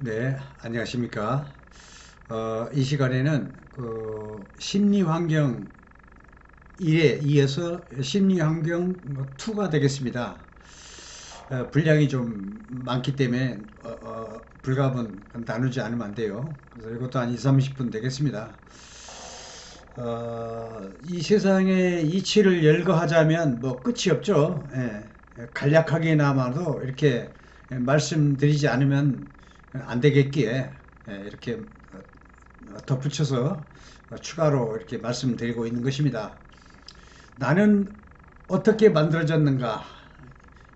네, 안녕하십니까. 이 시간에는 심리환경 1에 이어서 심리환경 2가 되겠습니다. 분량이 좀 많기 때문에 불가분 나누지 않으면 안 돼요. 그래서 이것도 한 2, 30분 되겠습니다. 이 세상의 이치를 열거하자면 뭐 끝이 없죠. 예, 간략하게나마도 이렇게 말씀드리지 않으면 안 되겠기에 이렇게 덧붙여서 추가로 이렇게 말씀드리고 있는 것입니다. 나는 어떻게 만들어졌는가?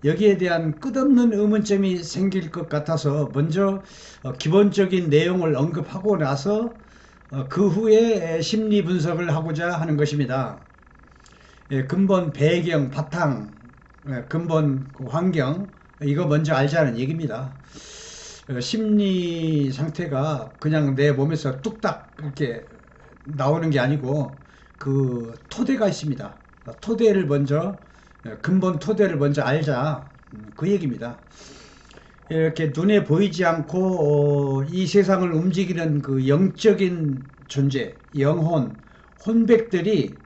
여기에 대한 끝없는 의문점이 생길 것 같아서 먼저 기본적인 내용을 언급하고 나서 그 후에 심리 분석을 하고자 하는 것입니다. 근본 배경, 바탕, 근본 환경, 이거 먼저 알자는 얘기입니다. 심리 상태가 그냥 내 몸에서 뚝딱 이렇게 나오는 게 아니고 그 토대가 있습니다. 토대를 먼저, 근본 토대를 먼저 알자. 그 얘기입니다. 이렇게 눈에 보이지 않고 이 세상을 움직이는 그 영적인 존재, 영혼, 혼백들이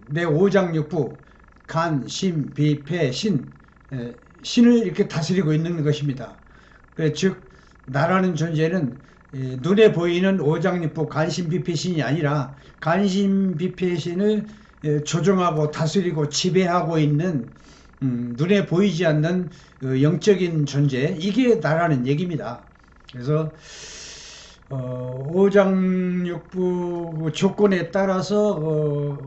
내 오장육부, 간, 심, 비, 폐, 신, 신을 이렇게 다스리고 있는 것입니다. 즉 나라는 존재는 눈에 보이는 오장육부, 간심, 비, 폐, 신이 아니라 간심, 비, 폐, 신을 조종하고 다스리고 지배하고 있는 눈에 보이지 않는 영적인 존재, 이게 나라는 얘기입니다. 그래서 오장육부 조건에 따라서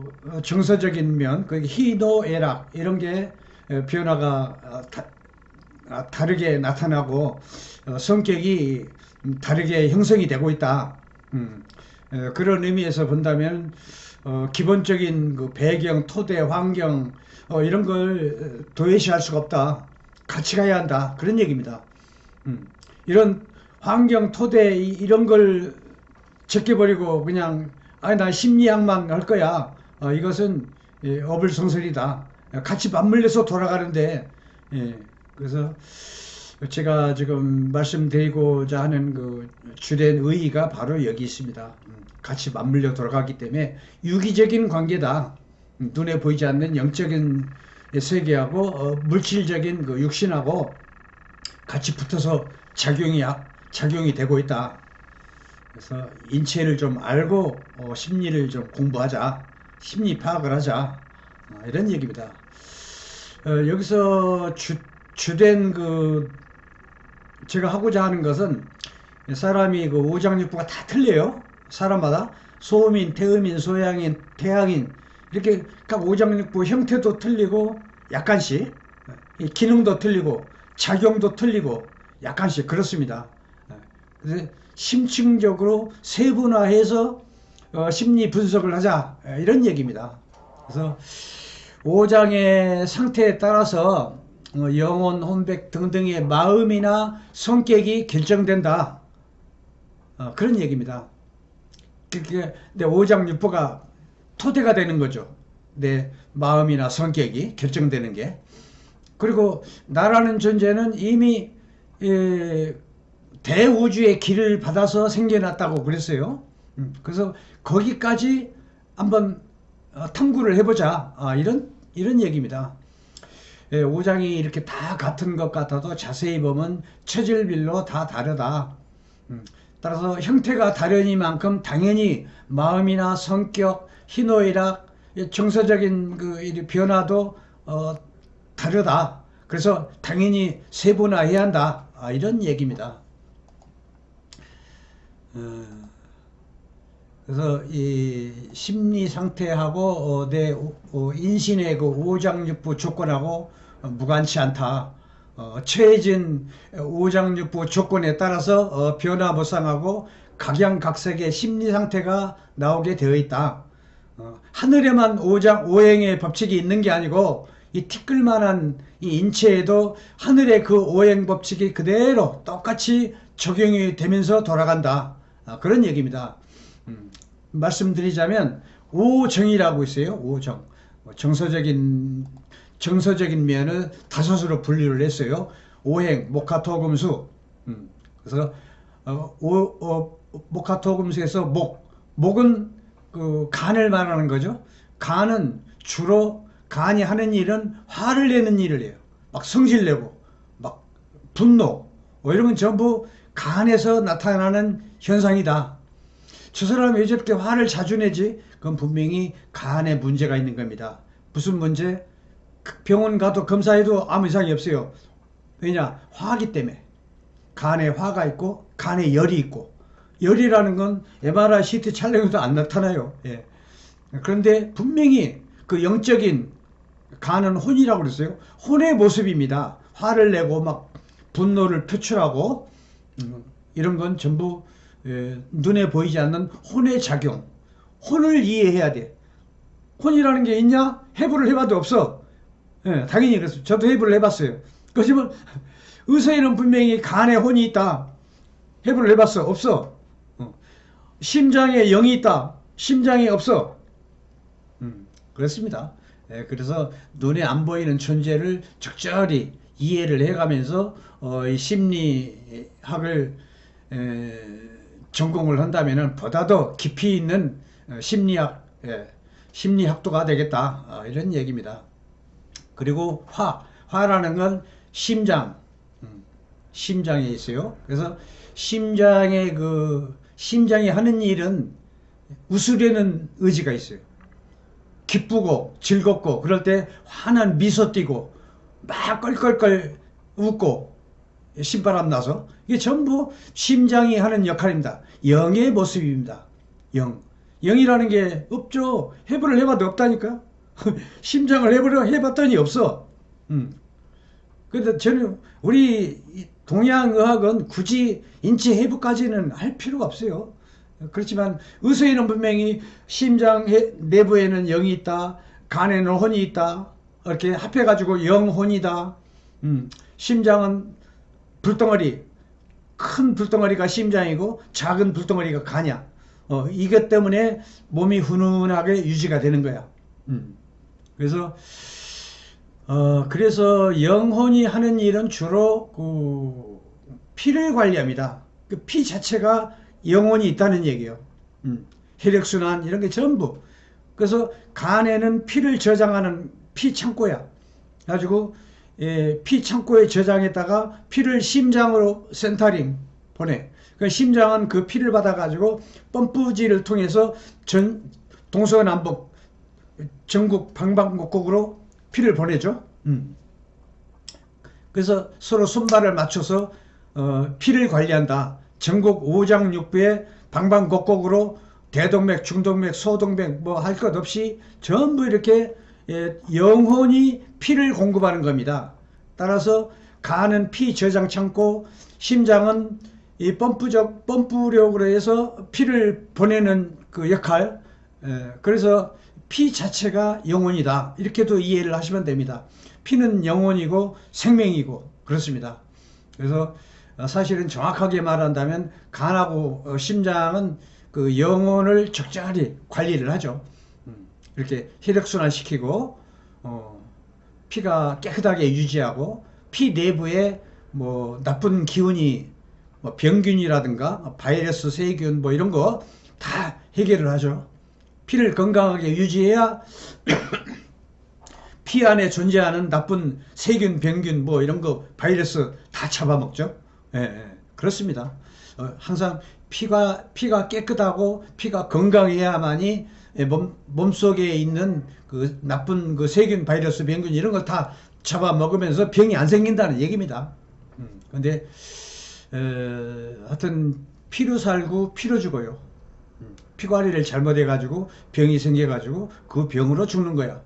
정서적인 면, 그 희노애락 이런 게 변화가 다르게 나타나고 성격이 다르게 형성이 되고 있다. 그런 의미에서 본다면 기본적인 그 배경, 토대, 환경 이런 걸 도외시할 수가 없다. 같이 가야 한다. 그런 얘기입니다. 이런 환경, 토대 이런 걸 제껴버리고 그냥 나 심리학만 할 거야. 이것은 어불성설이다. 같이 맞물려서 돌아가는데 그래서 제가 지금 말씀드리고자 하는 그 주된 의의가 바로 여기 있습니다. 같이 맞물려 돌아가기 때문에 유기적인 관계다. 눈에 보이지 않는 영적인 세계하고 물질적인 그 육신하고 같이 붙어서 작용이 되고 있다. 그래서 인체를 좀 알고 심리를 좀 공부하자. 심리 파악을 하자. 이런 얘기입니다. 여기서 주된 그 제가 하고자 하는 것은 사람이 그 오장육부가 다 틀려요. 사람마다 소음인, 태음인, 소양인, 태양인 이렇게 각 오장육부 형태도 틀리고 약간씩 기능도 틀리고 작용도 틀리고 약간씩 그렇습니다. 그래서 심층적으로 세분화해서 심리 분석을 하자 이런 얘기입니다. 그래서 오장의 상태에 따라서 영혼, 혼백 등등의 마음이나 성격이 결정된다. 그런 얘기입니다. 그게 내 오장육부가 토대가 되는 거죠. 내 마음이나 성격이 결정되는 게. 그리고 나라는 존재는 이미 대우주의 길을 받아서 생겨났다고 그랬어요. 그래서 거기까지 한번 탐구를 해보자. 이런 얘기입니다. 오장이 이렇게 다 같은 것 같아도 자세히 보면 체질별로 다 다르다. 따라서 형태가 다르니만큼 당연히 마음이나 성격, 희노애락, 정서적인 그 변화도 다르다. 그래서 당연히 세분화해야 한다. 이런 얘기입니다. 그래서 이 심리 상태하고 내 인신의 그 오장육부 조건하고 무관치 않다. 처해진 오장육부 조건에 따라서 변화무쌍하고 각양각색의 심리 상태가 나오게 되어 있다. 하늘에만 오행의 법칙이 있는 게 아니고 이 티끌만한 이 인체에도 하늘의 그 오행 법칙이 그대로 똑같이 적용이 되면서 돌아간다. 그런 얘기입니다. 말씀드리자면 오정이라고 있어요. 오정. 정서적인 면을 다섯으로 분류를 했어요. 오행, 목화토금수. 그래서 목화토금수에서 목은 그 간을 말하는 거죠. 간은 주로 간이 하는 일은 화를 내는 일을 해요. 막 성질내고 막 분노 뭐 이런 건 전부 간에서 나타나는 현상이다. 저 사람이 왜 저렇게 화를 자주 내지? 그건 분명히 간에 문제가 있는 겁니다. 무슨 문제? 병원 가도 검사해도 아무 이상이 없어요. 왜냐? 화기 때문에. 간에 화가 있고 간에 열이 있고, 열이라는 건 MRI, CT 촬영에도 안 나타나요. 예. 그런데 분명히 그 영적인 간은 혼이라고 그랬어요. 혼의 모습입니다. 화를 내고 막 분노를 표출하고 이런 건 전부 눈에 보이지 않는 혼의 작용. 혼을 이해해야 돼. 혼이라는 게 있냐? 해부를 해봐도 없어. 예, 당연히 그랬어요. 저도 해부를 해봤어요. 그렇지만 의사에는 분명히 간에 혼이 있다. 해부를 해봤어. 없어. 심장에 영이 있다. 심장이 없어. 그렇습니다. 예, 그래서 눈에 안 보이는 존재를 적절히 이해를 해가면서 이 심리학을 전공을 한다면 보다 더 깊이 있는 심리학도가 되겠다. 이런 얘기입니다. 그리고 화라는 건 심장에 있어요. 그래서 심장이 하는 일은 웃으려는 의지가 있어요. 기쁘고 즐겁고 그럴 때 환한 미소 띠고 막 껄껄껄 웃고 신바람 나서 이게 전부 심장이 하는 역할입니다. 영의 모습입니다. 영이라는 게 없죠. 해부를 해봐도 없다니까. 심장을 해봤더니 없어. 근데 저는 우리 동양의학은 굳이 인체 해부까지는 할 필요가 없어요. 그렇지만 의사에는 분명히 심장 내부에는 영이 있다. 간에는 혼이 있다. 이렇게 합해가지고 영혼이다. 심장은 불덩어리, 큰 불덩어리가 심장이고 작은 불덩어리가 간이야. 이것 때문에 몸이 훈훈하게 유지가 되는 거야. 그래서 영혼이 하는 일은 주로 피를 관리합니다. 그 피 자체가 영혼이 있다는 얘기예요. 혈액순환 이런 게 전부. 그래서 간에는 피를 저장하는 피 창고야. 가지고 피 창고에 저장했다가 피를 심장으로 센터링 보내. 그 심장은 그 피를 받아가지고 펌프질을 통해서 동서남북 전국 방방곡곡으로 피를 보내죠. 그래서 서로 손발을 맞춰서 피를 관리한다. 전국 오장육부에 방방곡곡으로 대동맥, 중동맥, 소동맥 뭐 할 것 없이 전부 이렇게 영혼이 피를 공급하는 겁니다. 따라서 간은 피 저장 창고, 심장은 이 펌프력으로 해서 피를 보내는 그 역할. 그래서 피 자체가 영혼이다. 이렇게도 이해를 하시면 됩니다. 피는 영혼이고 생명이고 그렇습니다. 그래서 사실은 정확하게 말한다면 간하고 심장은 그 영혼을 적절히 관리를 하죠. 이렇게 혈액순환 시키고 피가 깨끗하게 유지하고 피 내부에 뭐 나쁜 기운이 뭐 병균이라든가 바이러스, 세균 뭐 이런 거 다 해결을 하죠. 피를 건강하게 유지해야 피 안에 존재하는 나쁜 세균, 병균 뭐 이런 거 바이러스 다 잡아먹죠. 그렇습니다. 항상 피가 깨끗하고 피가 건강해야만이 몸속에 있는 그 나쁜 그 세균, 바이러스, 병균 이런 걸 다 잡아먹으면서 병이 안 생긴다는 얘기입니다. 근데 하여튼 피로 살고 피로 죽어요. 피관리를 잘못해가지고 병이 생겨가지고 그 병으로 죽는 거야.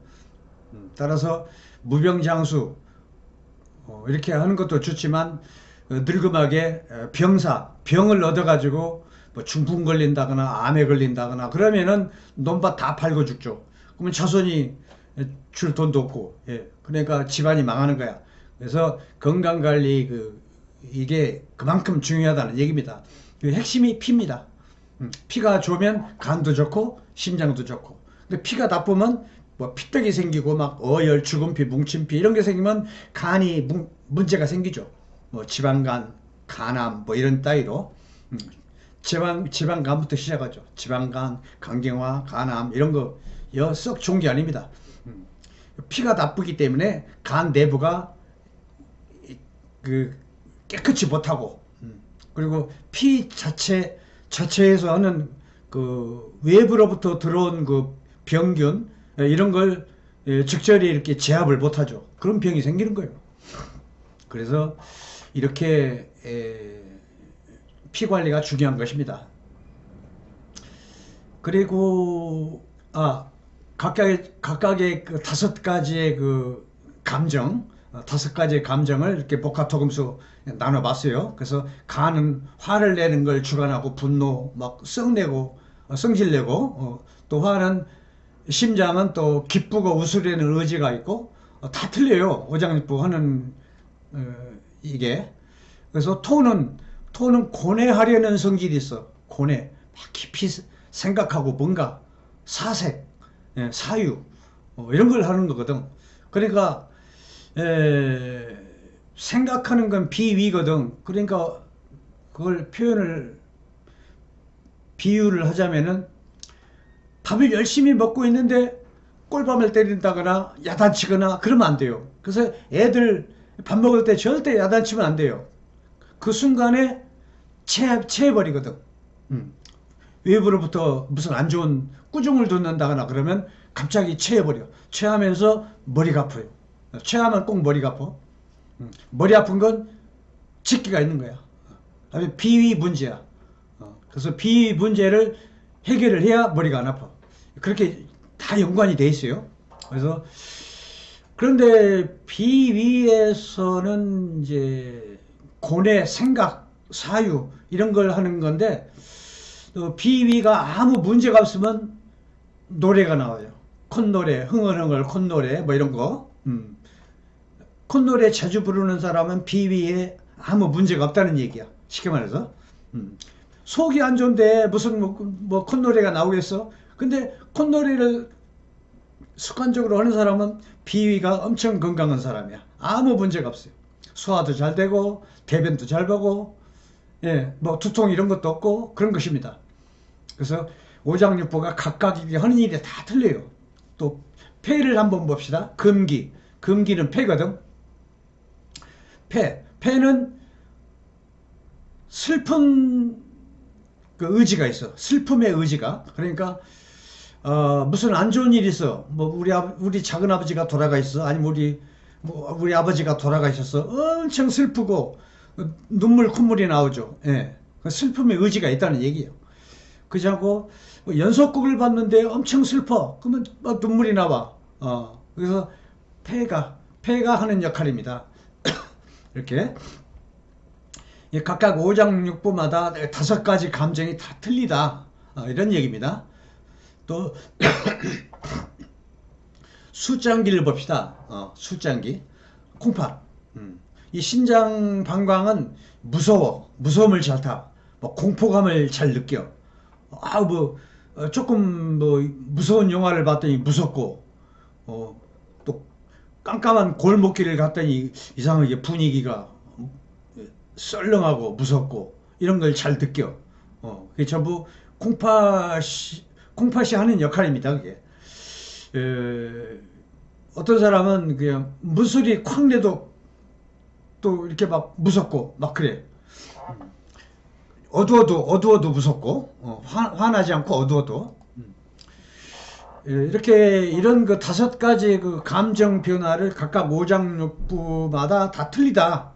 따라서 무병장수 이렇게 하는 것도 좋지만 늙음하게 병을 얻어가지고 뭐 중풍 걸린다거나 암에 걸린다거나 그러면은 논밭 다 팔고 죽죠. 그러면 자손이 줄 돈도 없고, 그러니까 집안이 망하는 거야. 그래서 건강관리 이게 그만큼 중요하다는 얘기입니다. 그 핵심이 피입니다. 피가 좋으면 간도 좋고 심장도 좋고. 근데 피가 나쁘면 뭐 피떡이 생기고 막 어혈, 주근피, 뭉친피 이런 게 생기면 간이 문제가 생기죠. 뭐 지방간, 간암 뭐 이런 따위로 지방간부터 시작하죠. 지방간, 강경화, 간암 이런 거 썩 좋은 게 아닙니다. 피가 나쁘기 때문에 간 내부가 그 깨끗이 못하고 그리고 피 자체에서 하는 그 외부로부터 들어온 그 병균 이런 걸 적절히 이렇게 제압을 못하죠. 그런 병이 생기는 거예요. 그래서 이렇게 피 관리가 중요한 것입니다. 그리고 각각의 그 5가지의 그 감정, 5가지의 감정을 이렇게 복합토금수 나눠봤어요. 그래서 간은 화를 내는 걸 주관하고 분노, 막 성내고, 성질내고, 또 화는 심장은 또 기쁘고 웃으려는 의지가 있고, 다 틀려요. 오장육부 하는, 이게. 그래서 토는 고뇌하려는 성질이 있어. 고뇌. 막 깊이 생각하고 뭔가 사색, 사유, 이런 걸 하는 거거든. 그러니까, 생각하는 건 비위거든. 그러니까 그걸 비유를 하자면은 밥을 열심히 먹고 있는데 꼴밤을 때린다거나 야단치거나 그러면 안 돼요. 그래서 애들 밥 먹을 때 절대 야단치면 안 돼요. 그 순간에 체해버리거든. 외부로부터 무슨 안 좋은 꾸중을 듣는다거나 그러면 갑자기 체해버려. 체하면서 머리가 아파요. 체하면 꼭 머리가 아파. 머리 아픈 건 직기가 있는 거야. 비위 문제야. 그래서 비위 문제를 해결을 해야 머리가 안 아파. 그렇게 다 연관이 돼 있어요. 그래서 그런데 비위에서는 이제 고뇌, 생각, 사유 이런 걸 하는 건데 비위가 아무 문제가 없으면 노래가 나와요. 콧노래, 흥얼흥얼 콧노래 뭐 이런 거. 콧노래 자주 부르는 사람은 비위에 아무 문제가 없다는 얘기야. 쉽게 말해서. 속이 안 좋은데 무슨 뭐 콧노래가 나오겠어? 근데 콧노래를 습관적으로 하는 사람은 비위가 엄청 건강한 사람이야. 아무 문제가 없어요. 소화도 잘 되고 대변도 잘 보고 뭐 두통 이런 것도 없고 그런 것입니다. 그래서 오장육부가 각각 하는 일이 다 틀려요. 또 폐를 한번 봅시다. 금기는 폐거든. 폐는 슬픈 그 의지가 있어. 슬픔의 의지가. 그러니까 무슨 안 좋은 일이 있어. 뭐 우리 작은 아버지가 돌아가 있어. 아니면 우리 아버지가 돌아가 있었어. 엄청 슬프고 눈물 콧물이 나오죠. 그 슬픔의 의지가 있다는 얘기예요. 그렇고 연속극을 봤는데 엄청 슬퍼. 그러면 막 눈물이 나와. 그래서 폐가 하는 역할입니다. 이렇게 각각 오장육부마다 5가지 감정이 다 틀리다. 이런 얘기입니다. 또 수장기를 봅시다. 수장기. 콩팥. 이 신장 방광은 무서움을 잘 타. 뭐 공포감을 잘 느껴. 조금 무서운 영화를 봤더니 무섭고, 또 깜깜한 골목길을 갔더니 이상하게 분위기가 썰렁하고 무섭고 이런 걸 잘 느껴. 그게 전부 콩팥이 하는 역할입니다. 그게. 어떤 사람은 그냥 문소리 콱 내도 또 이렇게 막 무섭고 막 그래. 어두워도 무섭고, 화나지 않고 어두워도. 이렇게 이런 그 5가지 그 감정 변화를 각각 오장육부마다 다 틀리다.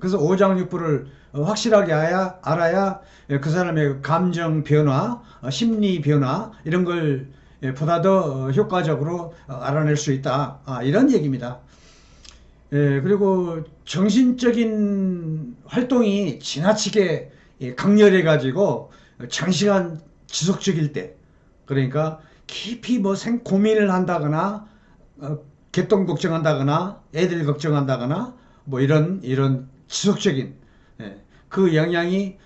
그래서 오장육부를 확실하게 알아야 그 사람의 감정 변화, 심리 변화 이런 걸 보다 더 효과적으로 알아낼 수 있다. 이런 얘기입니다. 그리고 정신적인 활동이 지나치게 강렬해 가지고 장시간 지속적일 때, 그러니까 깊이 고민을 한다거나 개똥 걱정한다거나 애들 걱정한다거나 뭐 이런 지속적인 그 영향이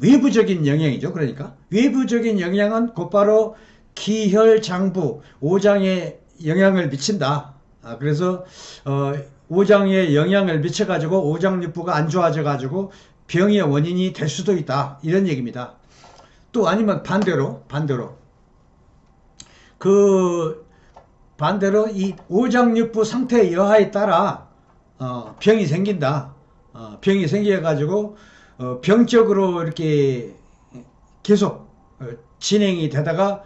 외부적인 영향이죠. 그러니까 외부적인 영향은 곧바로 기혈 장부 오장에 영향을 미친다. 그래서 오장에 영향을 미쳐가지고 오장육부가 안 좋아져가지고 병의 원인이 될 수도 있다. 이런 얘기입니다. 또 아니면 반대로 이 오장육부 상태 여하에 따라 병이 생긴다. 병이 생겨가지고 병적으로 이렇게 계속 진행이 되다가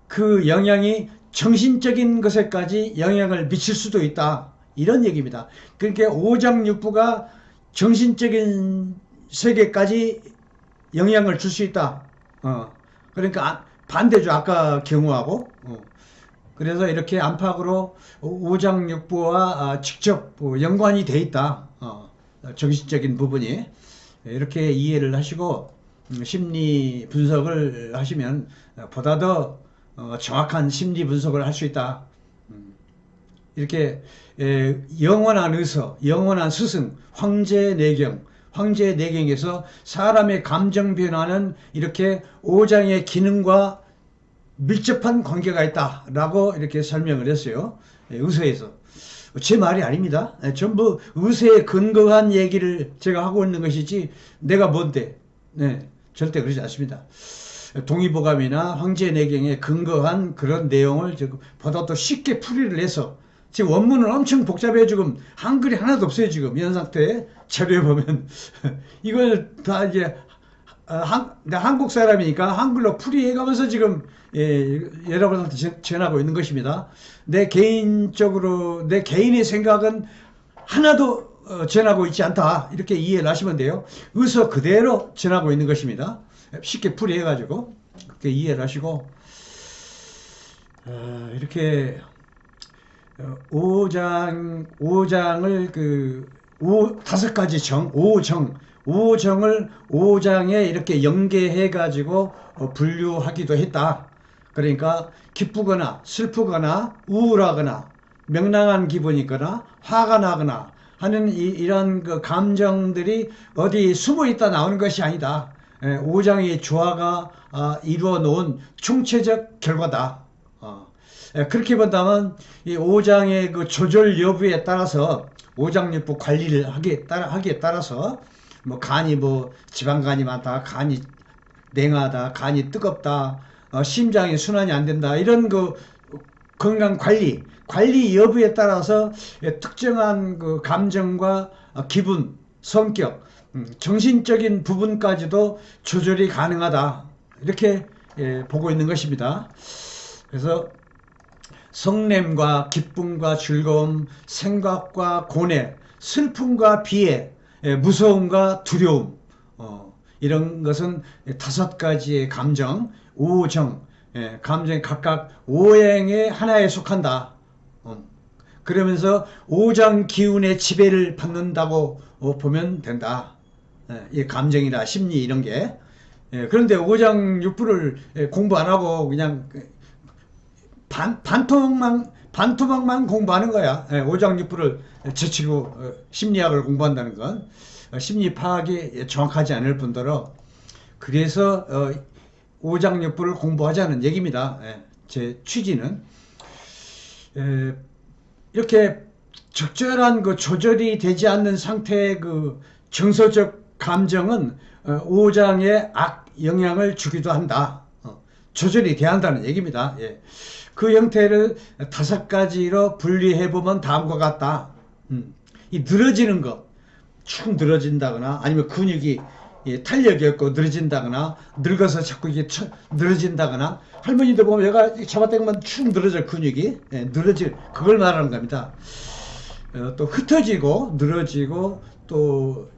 그 영향이 정신적인 것에까지 영향을 미칠 수도 있다. 이런 얘기입니다. 그러니까 오장육부가 정신적인 세계까지 영향을 줄 수 있다. 그러니까 반대죠. 아까 경우하고. 그래서 이렇게 안팎으로 오장육부와 직접 연관이 돼 있다. 정신적인 부분이. 이렇게 이해를 하시고 심리 분석을 하시면 보다 더 정확한 심리 분석을 할 수 있다. 이렇게 영원한 의서, 영원한 스승, 황제내경에서 사람의 감정 변화는 이렇게 오장의 기능과 밀접한 관계가 있다라고 이렇게 설명을 했어요. 의서에서. 제 말이 아닙니다. 전부 의서에 근거한 얘기를 제가 하고 있는 것이지 내가 뭔데. 네, 절대 그러지 않습니다. 동의보감이나 황제내경에 근거한 그런 내용을 보다 더 쉽게 풀이를 해서 지금 원문은 엄청 복잡해. 지금 한글이 하나도 없어요. 지금 이런 상태에 자료에 보면 이걸 다 이제 한국 사람이니까 한글로 풀이해가면서 지금 여러분한테 전하고 있는 것입니다. 내 개인의 생각은 하나도 전하고 있지 않다. 이렇게 이해를 하시면 돼요. 의서 그대로 전하고 있는 것입니다. 쉽게 풀이해가지고 그렇게 이해를 하시고 이렇게 오장을 다섯 가지 오정을 오장에 이렇게 연계해 가지고 분류하기도 했다. 그러니까 기쁘거나 슬프거나 우울하거나 명랑한 기분이거나 화가 나거나 하는 이런 그 감정들이 어디 숨어 있다 나오는 것이 아니다. 오장의 조화가 이루어 놓은 총체적 결과다. 그렇게 본다면 이 오장의 그 조절 여부에 따라서 오장육부 관리를 하기에 따라서 뭐 간이 지방간이 많다, 간이 냉하다, 간이 뜨겁다, 심장이 순환이 안 된다, 이런 그 건강 관리 여부에 따라서 특정한 그 감정과 기분, 성격, 정신적인 부분까지도 조절이 가능하다. 이렇게 보고 있는 것입니다. 그래서 성냄과 기쁨과 즐거움, 생각과 고뇌, 슬픔과 비애, 무서움과 두려움, 이런 것은 다섯 가지의 감정, 오정, 감정이 각각 오행의 하나에 속한다. 그러면서 오장 기운의 지배를 받는다고 보면 된다. 이 감정이나 심리 이런 게. 그런데 오장육부를 공부 안 하고 그냥 반토막만 공부하는 거야. 오장육부를 제치고 심리학을 공부한다는 건 심리 파악이 정확하지 않을 뿐더러 그래서 오장육부를 공부하자는 얘기입니다. 제 취지는 이렇게 적절한 그 조절이 되지 않는 상태의 그 정서적 감정은 오장에 악 영향을 주기도 한다. 조절이 돼야 한다는 얘기입니다. 그 형태를 다섯 가지로 분리해 보면 다음과 같다. 이 늘어지는 것, 축 늘어진다거나 아니면 근육이 탄력이 없고 늘어진다거나 늙어서 자꾸 이게 늘어진다거나 할머니들 보면 얘가 잡아당기면 축 늘어져 근육이 늘어질 그걸 말하는 겁니다. 또 흩어지고 늘어지고 또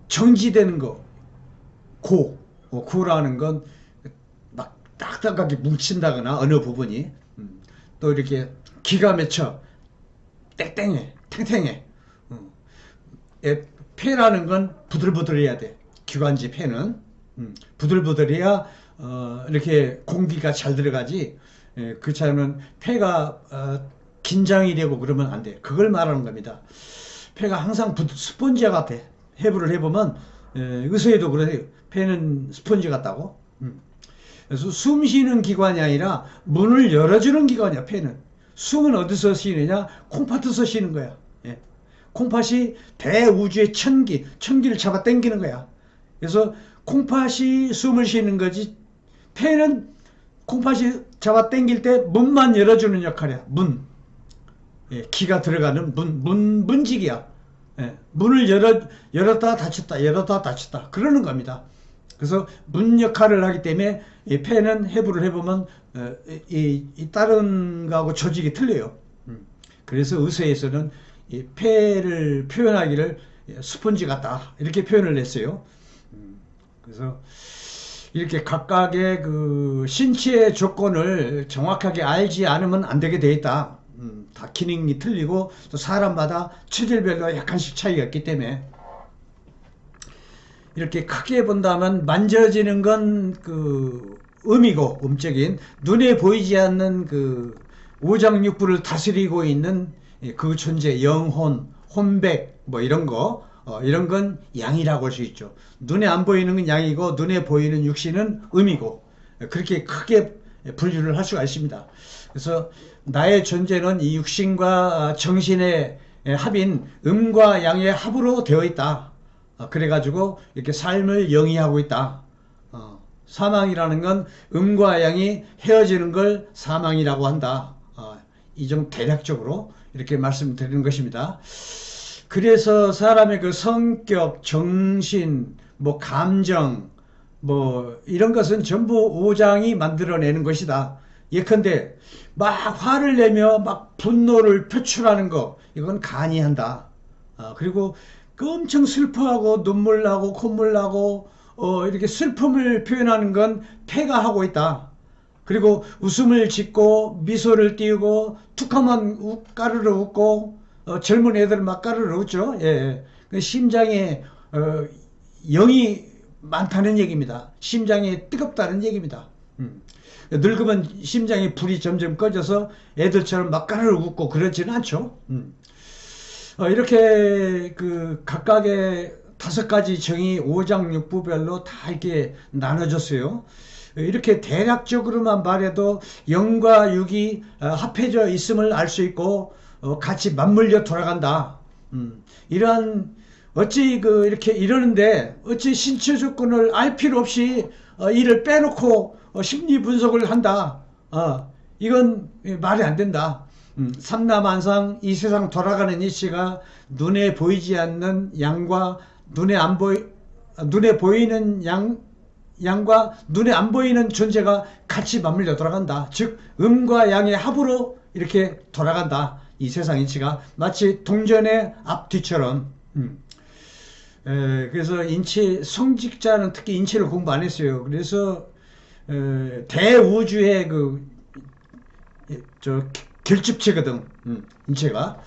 정지되는 거 고라는 건 막 딱딱하게 뭉친다거나 어느 부분이 또 이렇게 기가 막혀 탱탱해 폐라는 건 부들부들해야 돼. 기관지 폐는 부들부들해야 이렇게 공기가 잘 들어가지. 그렇지 않으면 폐가 긴장이 되고 그러면 안 돼. 그걸 말하는 겁니다. 폐가 항상 스펀지와 같아. 해부를 해보면 의사에도 그래요. 폐는 스펀지 같다고. 그래서 숨 쉬는 기관이 아니라 문을 열어주는 기관이야. 폐는. 숨은 어디서 쉬느냐? 콩팥에서 쉬는 거야. 콩팥이 대우주의 천기를 잡아 당기는 거야. 그래서 콩팥이 숨을 쉬는 거지, 폐는 콩팥이 잡아 당길 때 문만 열어주는 역할이야. 문. 예, 기가 들어가는 문직이야. 예, 문을 열었다 닫혔다, 열었다 닫혔다. 그러는 겁니다. 그래서 문 역할을 하기 때문에 이 폐는 해부를 해보면 이 다른 거하고 조직이 틀려요. 그래서 의사에서는 이 폐를 표현하기를 스펀지 같다 이렇게 표현을 했어요. 그래서 이렇게 각각의 그 신체의 조건을 정확하게 알지 않으면 안 되게 돼 있다. 다 기능이 틀리고 또 사람마다 체질별로 약간씩 차이가 있기 때문에 이렇게 크게 본다면 만져지는 건 그 음이고, 음적인 눈에 보이지 않는 그 오장육부를 다스리고 있는 그 존재, 영혼, 혼백 뭐 이런 거, 이런 건 양이라고 할 수 있죠. 눈에 안 보이는 건 양이고 눈에 보이는 육신은 음이고, 그렇게 크게 분류를 할 수가 있습니다. 그래서 나의 존재는 이 육신과 정신의 합인 음과 양의 합으로 되어 있다. 그래가지고 이렇게 삶을 영위하고 있다. 사망이라는 건 음과 양이 헤어지는 걸 사망이라고 한다. 이 정도 대략적으로 이렇게 말씀드리는 것입니다. 그래서 사람의 그 성격, 정신, 뭐 감정, 뭐 이런 것은 전부 오장이 만들어내는 것이다. 예컨대 막 화를 내며 막 분노를 표출하는 거, 이건 간이 한다. 그리고 그 엄청 슬퍼하고 눈물 나고 콧물 나고 이렇게 슬픔을 표현하는 건 폐가 하고 있다. 그리고 웃음을 짓고 미소를 띄우고 툭하면 까르르 웃고 젊은 애들 막 까르르 웃죠. 예. 심장에 영이 많다는 얘기입니다. 심장이 뜨겁다는 얘기입니다. 늙으면 심장에 불이 점점 꺼져서 애들처럼 막 까르르 웃고 그러지는 않죠. 이렇게 그 각각의 5가지 정의 오장육부별로 다 이렇게 나눠졌어요. 이렇게 대략적으로만 말해도 영과 육이 합해져 있음을 알 수 있고 같이 맞물려 돌아간다. 이러한 어찌 그 이렇게 이러는데 어찌 신체 조건을 알 필요 없이 이를 빼놓고 심리 분석을 한다. 이건 말이 안 된다. 삼라만상 이 세상 돌아가는 이치가 눈에 보이지 않는 양과 눈에 보이는 양과 눈에 안 보이는 존재가 같이 맞물려 돌아간다. 즉 음과 양의 합으로 이렇게 돌아간다. 이 세상 이치가 마치 동전의 앞뒤처럼. 그래서 인체 성직자는 특히 인체를 공부 안 했어요. 그래서 대우주의 결집체거든. 인체가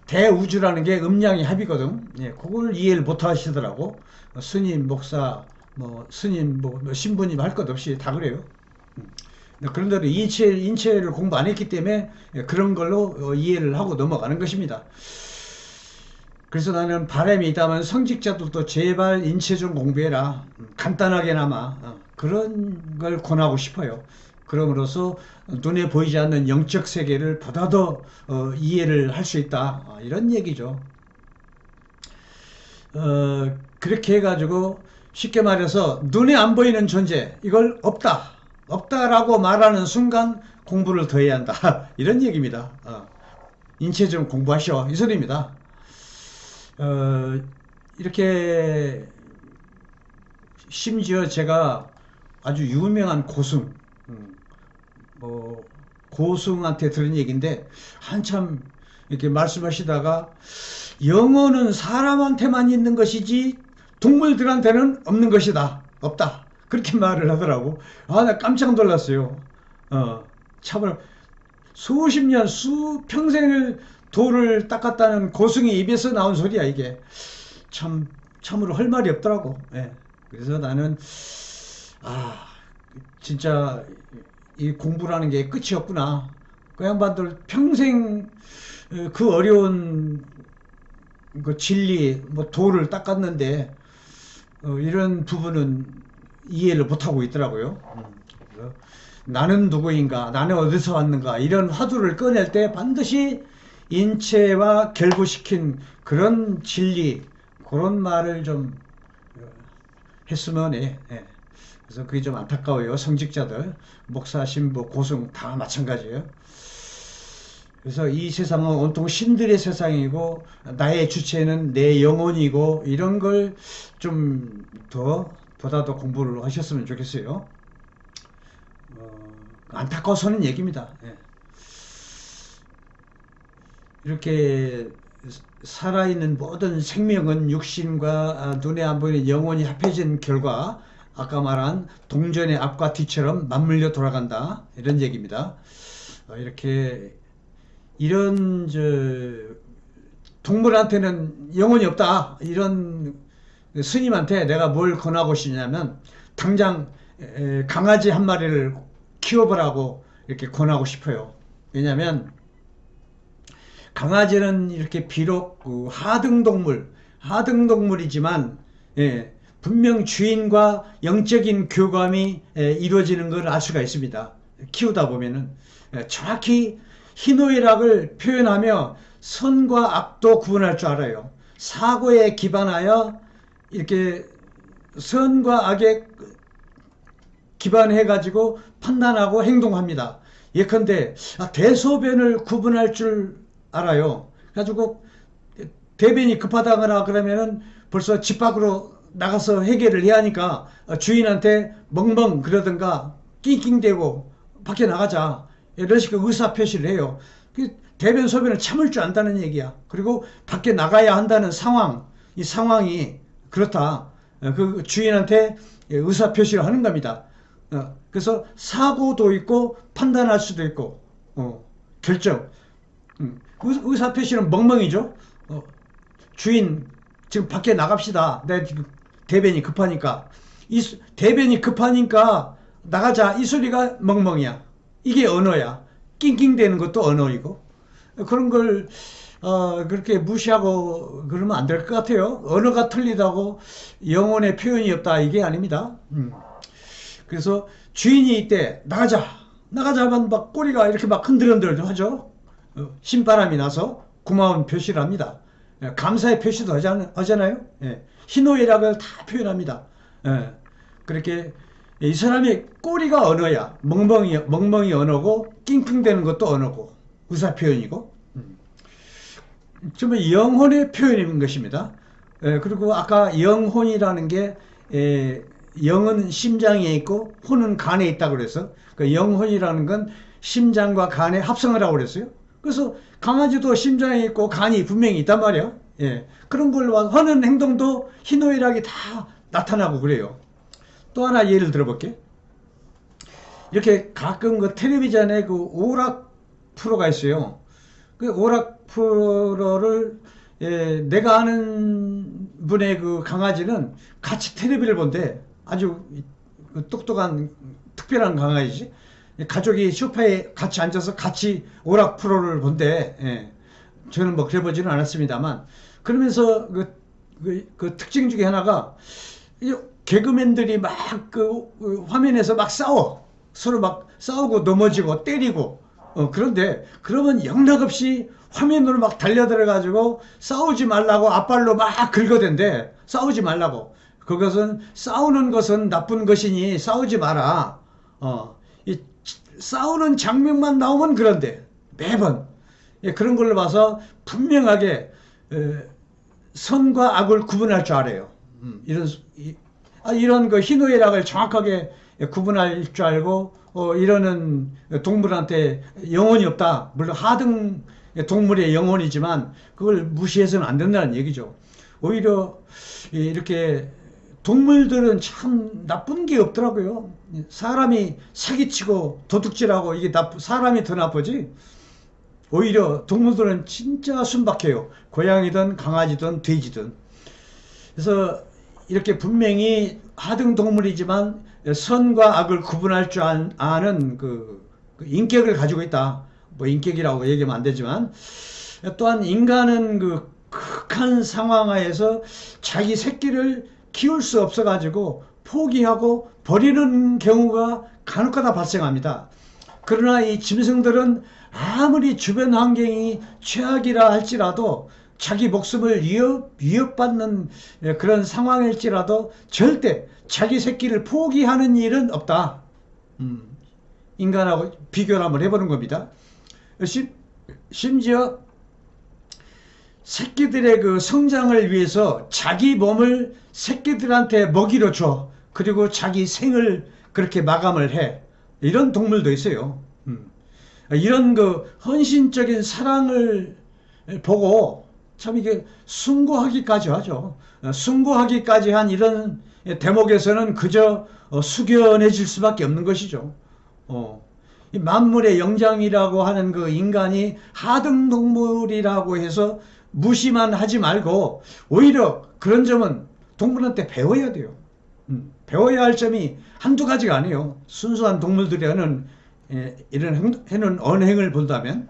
대우주라는 게 음양의 합이거든. 예, 그걸 이해를 못 하시더라고. 스님, 목사, 뭐 스님, 뭐 신부님 할 것 없이 다 그래요. 그런데도 인체를 공부 안 했기 때문에 그런 걸로 이해를 하고 넘어가는 것입니다. 그래서 나는 바람이 있다면 성직자들도 제발 인체 좀 공부해라. 간단하게나마 그런 걸 권하고 싶어요. 그럼으로써 눈에 보이지 않는 영적 세계를 보다 더 이해를 할 수 있다. 이런 얘기죠. 그렇게 해가지고 쉽게 말해서 눈에 안 보이는 존재, 이걸 없다라고 말하는 순간 공부를 더 해야 한다. 이런 얘기입니다. 인체 좀 공부하셔. 이 소리입니다. 이렇게 심지어 제가 아주 유명한 고승, 뭐 고승한테 들은 얘기인데 한참 이렇게 말씀하시다가 영혼은 사람한테만 있는 것이지 동물들한테는 없는 것이다. 없다. 그렇게 말을 하더라고. 나 깜짝 놀랐어요. 참으로 수십 년, 수평생을 돌을 닦았다는 고승의 입에서 나온 소리야, 이게. 참으로 할 말이 없더라고. 예. 그래서 나는, 진짜, 이 공부라는 게 끝이 없구나. 그 양반들 평생 그 어려운 그 진리, 뭐 도를 닦았는데, 이런 부분은 이해를 못하고 있더라고요. 나는 누구인가, 나는 어디서 왔는가, 이런 화두를 꺼낼 때 반드시 인체와 결부시킨 그런 진리, 그런 말을 좀 했으면 해. 예. 그래서 그게 좀 안타까워요. 성직자들, 목사, 신부, 고승 다 마찬가지예요. 그래서 이 세상은 온통 신들의 세상이고 나의 주체는 내 영혼이고 이런 걸 좀 더 보다 더 공부를 하셨으면 좋겠어요. 안타까워서는 얘기입니다. 예. 이렇게 살아있는 모든 생명은 육신과 눈에 안 보이는 영혼이 합해진 결과 아까 말한 동전의 앞과 뒤처럼 맞물려 돌아간다 이런 얘기입니다. 이렇게 이런 동물한테는 영혼이 없다 이런 스님한테 내가 뭘 권하고 싶냐면 당장 강아지 한 마리를 키워보라고 이렇게 권하고 싶어요. 왜냐하면 강아지는 이렇게 비록 그 하등동물이지만 예, 분명 주인과 영적인 교감이 이루어지는 걸 알 수가 있습니다. 키우다 보면은 정확히 희노애락을 표현하며 선과 악도 구분할 줄 알아요. 사고에 기반하여 이렇게 선과 악에 기반해 가지고 판단하고 행동합니다. 예컨대 대소변을 구분할 줄 알아요. 가지고 대변이 급하다거나 그러면은 벌써 집 밖으로 나가서 해결을 해야 하니까 주인한테 멍멍 그러든가 낑낑대고 밖에 나가자 이런 식으로 의사 표시를 해요. 대변 소변을 참을 줄 안다는 얘기야. 그리고 밖에 나가야 한다는 상황, 이 상황이 그렇다. 그 주인한테 의사 표시를 하는 겁니다. 그래서 사고도 있고 판단할 수도 있고 결정. 의사 표시는 멍멍이죠. 주인 지금 밖에 나갑시다. 내 지금 대변이 급하니까 대변이 급하니까 나가자 이 소리가 멍멍이야. 이게 언어야. 낑낑대는 것도 언어이고 그런 걸 그렇게 무시하고 그러면 안 될 것 같아요. 언어가 틀리다고 영혼의 표현이 없다 이게 아닙니다. 그래서 주인이 이때 나가자 하면 막 꼬리가 이렇게 막 흔들흔들 하죠. 신바람이 나서 고마운 표시를 합니다. 감사의 표시도 하잖아요. 희노애락을 다 표현합니다. 그렇게 이 사람의 꼬리가 언어야. 멍멍이 언어고 낑낑대는 것도 언어고 의사 표현이고 정말 영혼의 표현인 것입니다. 그리고 아까 영혼이라는 게 영은 심장에 있고 혼은 간에 있다고 그래서 그 영혼이라는 건 심장과 간의 합성을 하고 그랬어요. 그래서 강아지도 심장에 있고 간이 분명히 있단 말이야. 그런 걸로 하는 행동도 희노애락이 다 나타나고 그래요. 또 하나 예를 들어볼게. 이렇게 가끔 그 텔레비전에 그 오락 프로가 있어요. 그 오락 프로를 내가 아는 분의 그 강아지는 같이 텔레비를 본대. 아주 똑똑한 특별한 강아지지. 가족이 소파에 같이 앉아서 같이 오락 프로를 본대. 저는 뭐 그래 보지는 않았습니다만 그러면서 그 특징 중에 하나가 개그맨들이 막 그 화면에서 막 싸워. 서로 막 싸우고 넘어지고 때리고 그런데 그러면 영락없이 화면으로 막 달려들어가지고 싸우지 말라고 앞발로 막 긁어댄대. 싸우지 말라고. 그것은 싸우는 것은 나쁜 것이니 싸우지 마라. 이 싸우는 장면만 나오면 그런데 매번 그런 걸로 봐서 분명하게 선과 악을 구분할 줄 알아요. 이런 그 희노애락을 정확하게 구분할 줄 알고 이러는 동물한테 영혼이 없다. 물론 하등 동물의 영혼이지만 그걸 무시해서는 안 된다는 얘기죠. 오히려 이렇게 동물들은 참 나쁜 게 없더라고요. 사람이 사기치고 도둑질하고 이게 사람이 더 나쁘지. 오히려 동물들은 진짜 순박해요. 고양이든 강아지든 돼지든. 그래서 이렇게 분명히 하등 동물이지만 선과 악을 구분할 줄 아는 그 인격을 가지고 있다. 뭐 인격이라고 얘기하면 안 되지만 또한 인간은 그 극한 상황하에서 자기 새끼를 키울 수 없어 가지고 포기하고 버리는 경우가 간혹가다 발생합니다. 그러나 이 짐승들은 아무리 주변 환경이 최악이라 할지라도 자기 목숨을 위협받는 그런 상황일지라도 절대 자기 새끼를 포기하는 일은 없다. 인간하고 비교를 한번 해보는 겁니다. 심지어 새끼들의 그 성장을 위해서 자기 몸을 새끼들한테 먹이로 줘. 그리고 자기 생을 그렇게 마감을 해. 이런 동물도 있어요. 이런 그 헌신적인 사랑을 보고 참 이게 숭고하기까지 하죠. 숭고하기까지 한 이런 대목에서는 그저 숙연해질 수밖에 없는 것이죠. 이 만물의 영장이라고 하는 그 인간이 하등동물이라고 해서 무시만 하지 말고 오히려 그런 점은 동물한테 배워야 돼요. 배워야 할 점이 한두 가지가 아니에요. 순수한 동물들이 하는 이런 언행을 본다면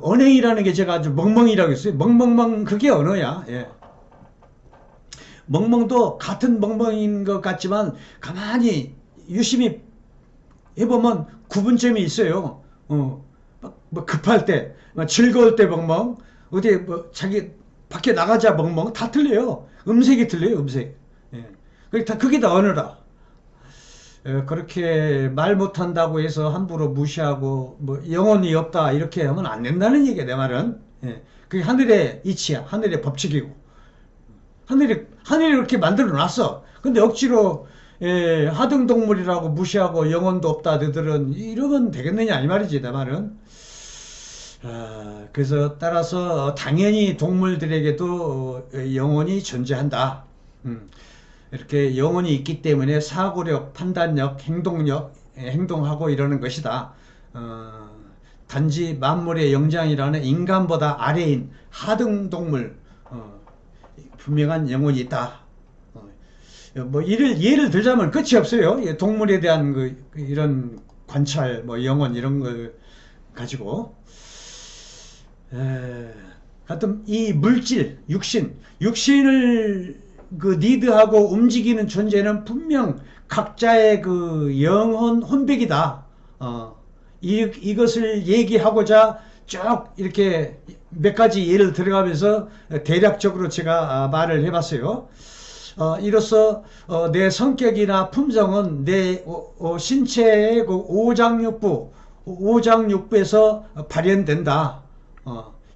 언행이라는 게 제가 아주 멍멍이라고 했어요. 멍멍멍 그게 언어야. 예. 멍멍도 같은 멍멍인 것 같지만 가만히 유심히 해보면 구분점이 있어요. 뭐 급할 때, 즐거울 때 멍멍, 어디 뭐 자기 밖에 나가자 멍멍 다 틀려요. 음색이 틀려요. 음색. 예. 그게 다 언어라. 그렇게 말 못한다고 해서 함부로 무시하고 뭐 영혼이 없다 이렇게 하면 안 된다는 얘기야. 내 말은. 예. 그게 하늘의 이치야. 하늘의 법칙이고. 하늘이 그렇게 만들어 놨어. 근데 억지로 하등동물이라고 무시하고 영혼도 없다 너희들은 이러면 되겠느냐 이 말이지. 내 말은. 그래서 따라서 당연히 동물들에게도 영혼이 존재한다. 이렇게 영혼이 있기 때문에 사고력, 판단력, 행동하고 이러는 것이다. 단지 만물의 영장이라는 인간보다 아래인 하등동물, 분명한 영혼이 있다. 뭐 예를 들자면 끝이 없어요. 동물에 대한 이런 관찰, 뭐 영혼 이런 걸 가지고. 하여튼 이 물질, 육신을 그 니드하고 움직이는 존재는 분명 각자의 그 영혼 혼백이다. 이것을 얘기하고자 쭉 이렇게 몇 가지 예를 들어가면서 대략적으로 제가 말을 해봤어요. 이로써 내 성격이나 품성은 내 신체의 그 오장육부에서 발현된다.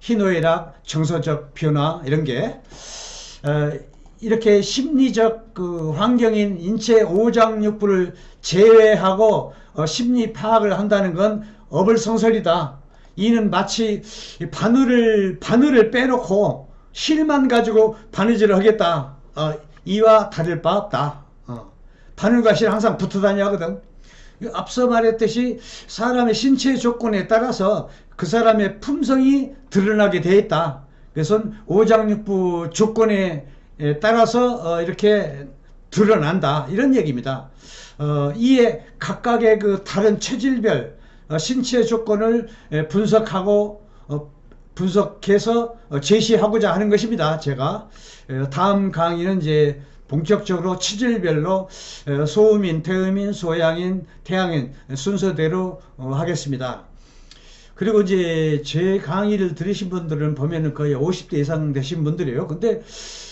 희노애락, 정서적 변화 이런 게 이렇게 심리적 그 환경인 인체 오장육부를 제외하고 심리 파악을 한다는 건 어불성설이다. 이는 마치 바늘을 빼놓고 실만 가지고 바느질을 하겠다. 이와 다를 바 없다. 바늘과 실 항상 붙어 다녀야 하거든. 앞서 말했듯이 사람의 신체 조건에 따라서 그 사람의 품성이 드러나게 되어 있다. 그래서 오장육부 조건에 따라서 이렇게 드러난다. 이런 얘기입니다. 이에 각각의 그 다른 체질별 신체 조건을 분석해서 제시하고자 하는 것입니다. 제가 다음 강의는 이제 본격적으로 체질별로 소음인, 태음인, 소양인, 태양인 순서대로 하겠습니다. 그리고 이제 제 강의를 들으신 분들은 보면은 거의 50대 이상 되신 분들이에요. 근데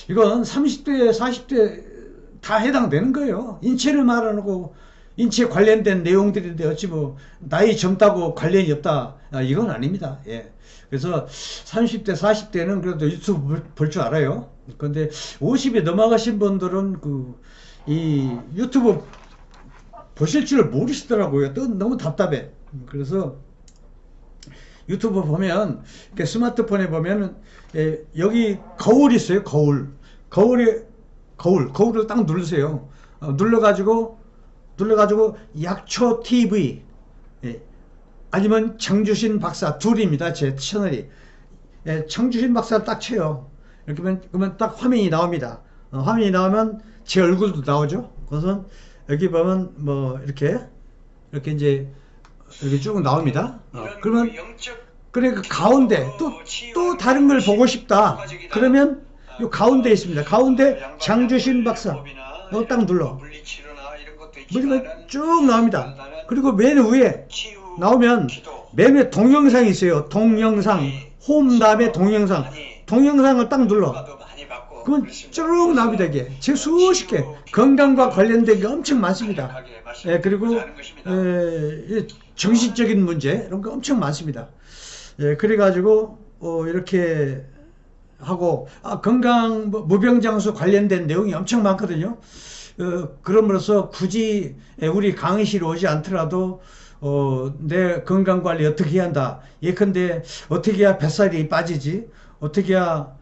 이건 30대, 40대 다 해당되는 거예요. 인체를 말하고 인체 관련된 내용들인데 어찌 뭐 나이 젊다고 관련이 없다. 이건 아닙니다. 예. 그래서 30대, 40대는 그래도 유튜브 볼 줄 알아요. 근데 50에 넘어가신 분들은 이 유튜브 보실 줄 모르시더라고요. 또 너무 답답해. 그래서 유튜브 보면 스마트폰에 보면 여기 거울 있어요. 거울을 딱 누르세요. 눌러가지고 약초 TV 아니면 정주신 박사 둘입니다. 제 채널이. 정주신 박사를 딱 쳐요. 이렇게 그러면 딱 화면이 나옵니다. 화면이 나오면 제 얼굴도 나오죠. 그래서 여기 보면 뭐 이렇게 이제 이렇게 쭉 나옵니다. 그러면 그래 그 가운데 또 다른 걸 보고 싶다. 그러면 요 가운데 있습니다. 가운데 장주신 박사. 딱 눌러. 뭐지만 쭉 나옵니다. 그리고 맨 위에 나오면 맨 위에 동영상이 있어요. 동영상 홈 다음에 동영상, 동영상을 딱 눌러. 그러면 쭉 나옵니다. 이게 제 수십 개 건강과 관련된 게 엄청 많습니다. 예, 그리고 정신적인 문제 이런 거 엄청 많습니다. 예, 그래가지고 이렇게 하고 건강 무병장수 관련된 내용이 엄청 많거든요. 그럼으로써 굳이 우리 강의실에 오지 않더라도 내 건강관리 어떻게 해야 한다. 예컨대 어떻게 해야 뱃살이 빠지지, 어떻게 해야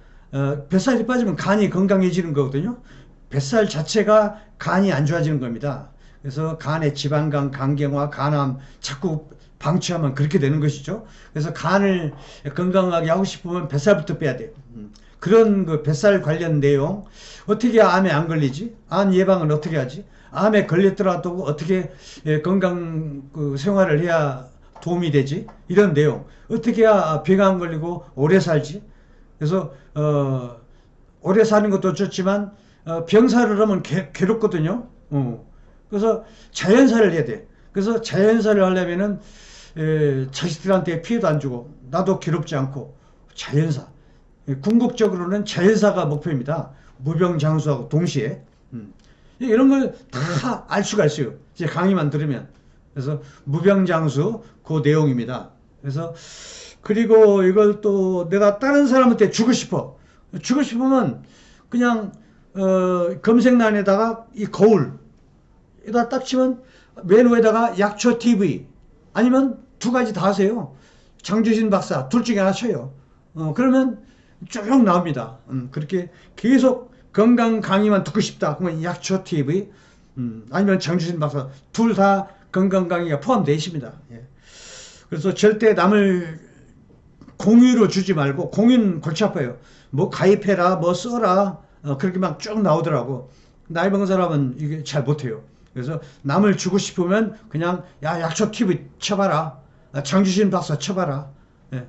뱃살이 빠지면 간이 건강해지는 거거든요. 뱃살 자체가 간이 안 좋아지는 겁니다. 그래서 간의 지방간, 간경화, 간암 자꾸 방치하면 그렇게 되는 것이죠. 그래서 간을 건강하게 하고 싶으면 뱃살부터 빼야 돼요. 그런 그 뱃살 관련 내용, 어떻게 해야 암에 안 걸리지? 암 예방은 어떻게 하지? 암에 걸렸더라도 어떻게 건강 그 생활을 해야 도움이 되지? 이런 내용. 어떻게 해야 병 안 걸리고 오래 살지? 그래서 오래 사는 것도 좋지만 병사를 하면 괴롭거든요. 그래서 자연사를 해야 돼. 그래서 자연사를 하려면은 자식들한테 피해도 안 주고 나도 괴롭지 않고 자연사. 궁극적으로는 자연사가 목표입니다. 무병장수하고 동시에. 이런 걸 다 알 수가 있어요. 이제 강의만 들으면. 그래서 무병장수 그 내용입니다. 그래서 그리고 이걸 또 내가 다른 사람한테 주고 싶어. 주고 싶으면 그냥 검색란에다가 이 거울에다 딱 치면 맨 위에다가 약초TV 아니면 두 가지 다 하세요. 장주신 박사 둘 중에 하나 쳐요. 그러면 쭉 나옵니다. 그렇게 계속 건강 강의만 듣고 싶다. 그러면 약초TV 아니면 장주신 박사 둘 다 건강 강의가 포함되어 있습니다. 예. 그래서 절대 남을 공유로 주지 말고, 공유는 골치 아파요. 뭐 가입해라, 뭐 써라, 그렇게 막 쭉 나오더라고. 나이 먹은 사람은 이게 잘 못해요. 그래서 남을 주고 싶으면 그냥 야 약초TV 쳐봐라, 장주신 박사 쳐봐라. 예.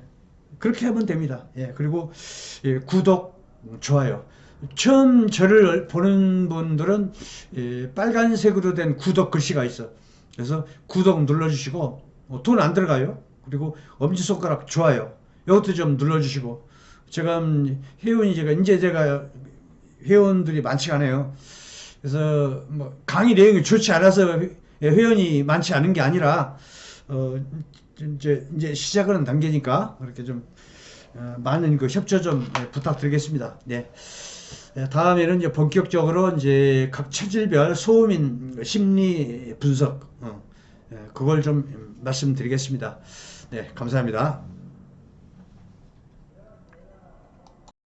그렇게 하면 됩니다. 예. 그리고 구독, 좋아요. 처음 저를 보는 분들은 빨간색으로 된 구독 글씨가 있어. 그래서 구독 눌러주시고, 돈 안 들어가요. 그리고 엄지손가락 좋아요. 이것도 좀 눌러주시고. 제가 제가 회원들이 많지가 않아요. 그래서 뭐 강의 내용이 좋지 않아서 회원이 많지 않은 게 아니라 이제 시작하는 단계니까 그렇게 좀 많은 그 협조 좀 부탁드리겠습니다. 네. 다음에는 이제 본격적으로 이제 각 체질별 소음인 심리 분석 그걸 좀 말씀드리겠습니다. 네, 감사합니다.